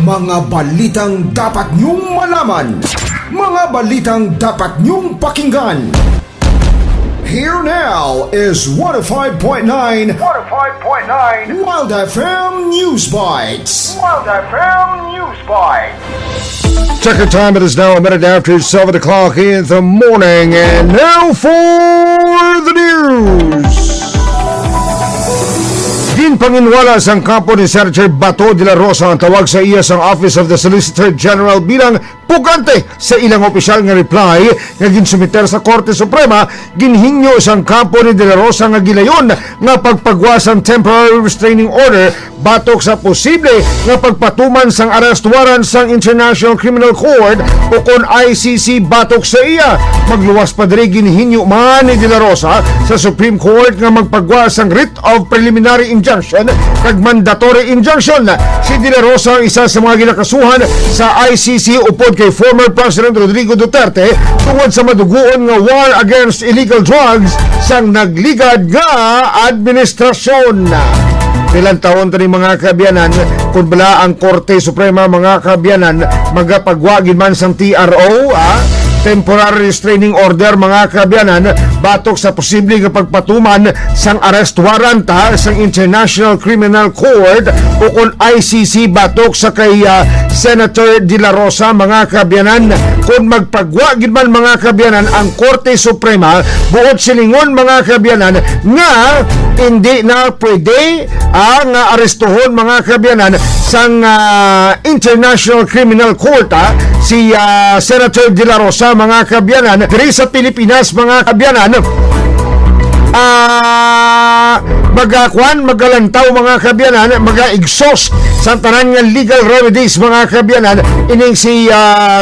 Mga balitang dapat niyong malaman. Mga balitang dapat niyong pakinggan. Here now is 105.9 Wild FM News Bites. Wild FM News Bites. Check your time. It is now a minute after 7 o'clock in the morning. And now for the news. Ginpanginwala sang kampo ni Senator Bato de la Rosa ang tawag sa iya sang Office of the Solicitor General bilang pugante sa ilang opisyal nga reply nga ginsumiter sa Korte Suprema. Ginhinyo sang kampo ni de la Rosa nga gilayon nga pagpagwas ang temporary restraining order batok sa posible nga pagpatuman sang arrest warrant sang International Criminal Court o kon ICC batok sa iya. Magluwas pa diri ginhinyo man ni de la Rosa sa Supreme Court nga magpagwas ang writ of preliminary injunction kag mandatory injunction. Si de la Rosa ang isa sa mga ginakasuhan sa ICC upod kay former President Rodrigo Duterte tungod sa maduguon nga war against illegal drugs sang nagligad nga administrasyon. Ilang taon tani mga kabiyanan kung bala ang Korte Suprema mga kabiyanan magapagwagin man sang TRO temporary restraining order mga kabiyanan batok sa posible nga pagpatuman sang arrest warrant sang International Criminal Court o kung ICC batok sa kay Senator De La Rosa mga kabiyanan. Kung magpagwagin man mga kabiyanan ang Korte Suprema buot silingon mga kabiyanan nga hindi na pwede ang arestuhon mga kabiyanan sang International Criminal Court si Senator De La Rosa mga kabiyanan diri sa Pilipinas mga kabiyanan magalantaw mga kabiyanan mag-exhaust sa tanan nga legal remedies mga kabiyanan ining si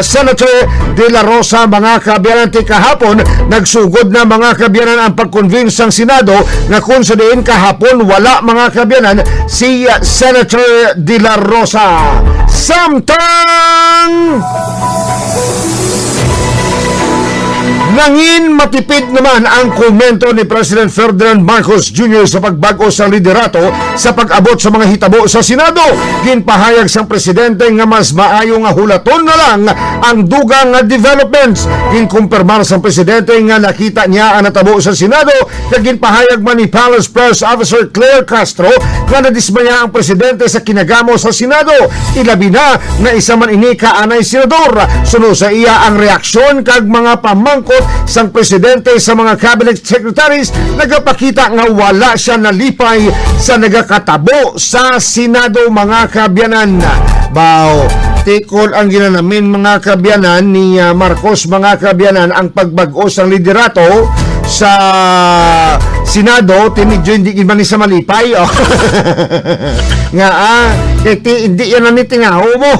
Senator De La Rosa mga kabiyanan ti kahapon nagsugod na mga kabiyanan ang pag-convince ng Senado na kung sa diin kahapon wala mga kabiyanan si Senator De La Rosa. Samtang nangin matipid naman ang komento ni President Ferdinand Marcos Jr. sa pagbago sa liderato sa pag-abot sa mga hitabo sa Senado. Ginpahayag sang presidente nga mas maayo nga hulaton na lang ang dugang nga developments. Ginkumpirmar sang presidente nga nakita niya ang natabo sa Senado. Ginpahayag man ni Palace Press Officer Claire Castro nga nadismaya ang presidente sa kinagamo sa Senado. Ilabi na na isa man ini kaanay senador. Sunod sa iya ang reaksyon kag mga pamangkot sang presidente sa mga cabinet secretaries nagapakita nga wala siya nalipay sa nagakatabo sa Senado mga kabiyanan. Bao, tikol ang ginanamin mga kabiyanan ni Marcos mga kabiyanan ang pagbago sa liderato sa Senado tinidyo hindi man ni sa malipay nga hindi yan na nitingaho mo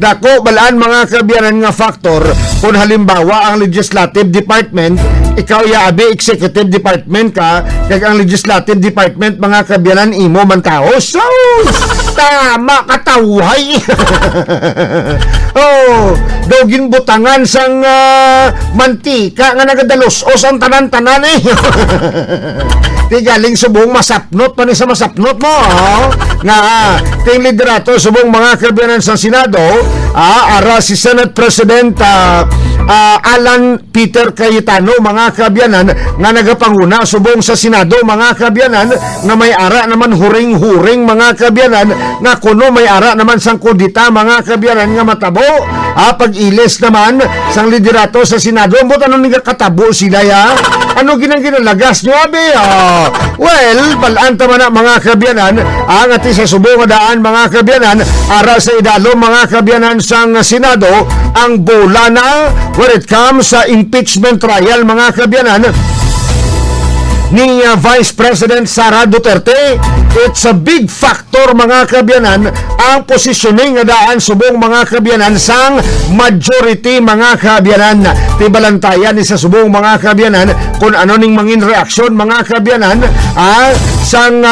dako balaan mga kabiyanan nga factor kung halimbawa ang legislative department ikaw abi executive department ka kag ang legislative department mga kabiyanan imo man tao so tama katawhay dogin butangan sang mantika nga nagadalos-os ang tanan-tanan ti galing subong masapnot pa ni sa masapnot mo nga ting liderato subong mga kabiyanan sa Senado ara si Senate President Alan Peter Cayetano mga kabiyanan nga nagapanguna subong sa Senado mga kabiyanan nga may ara naman huring-huring mga kabiyanan nga kuno may ara naman sang kudita mga kabiyanan nga matabo pag-ilis naman sang liderato sa Senado mo anong nagakatabo sila ano ginalagas nyo abi well balanta man na mga kabiyanan ang ati sa subong daan mga kabiyanan ara sa idalo mga kabiyanan sang Senado ang bola na when it comes sa impeachment trial mga kabiyanan ni Vice President Sara Duterte. It's a big factor mga kabiyanan ang positioning nga daan subong mga kabiyanan sang majority mga kabiyanan. Tibalantayan ni sa subong mga kabiyanan kung ano ning mangin reaksyon mga kabiyanan sang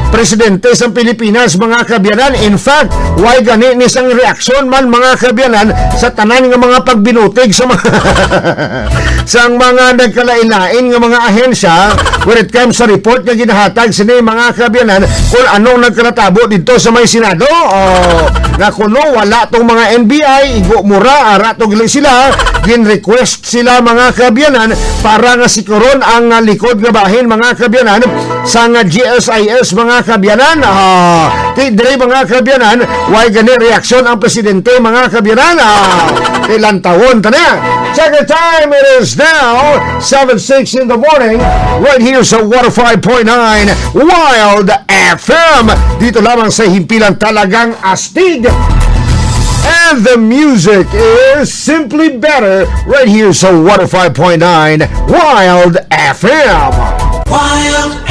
presidente sa Pilipinas, mga kabiyanan. In fact, why gani ni sang reaksyon man, mga kabiyanan, sa tanan nga mga pagbinutig sa mga sang mga nagkalain-lain nga mga ahensya when it comes sa report nga ginahatag sini, mga kabiyanan, kung anong nagkaratabo dito sa may Senado. Na kuno wala tong mga NBI, igo mura, aratog sila, gin-request sila, mga kabiyanan, para nga sikuron ang likod nga bahin, mga kabiyanan, sa nga GSIS, mga kabiyanan. Tidre, mga kabiyanan, why gani reaksyon ang presidente, mga kabiyanan. Ilang taon ta na. Check the time, it is now 7:06 in the morning, right here sa 105.9 Wild FM. Dito lamang sa himpilan talagang astig. And the music is simply better right here sa 105.9 Wild FM. Wild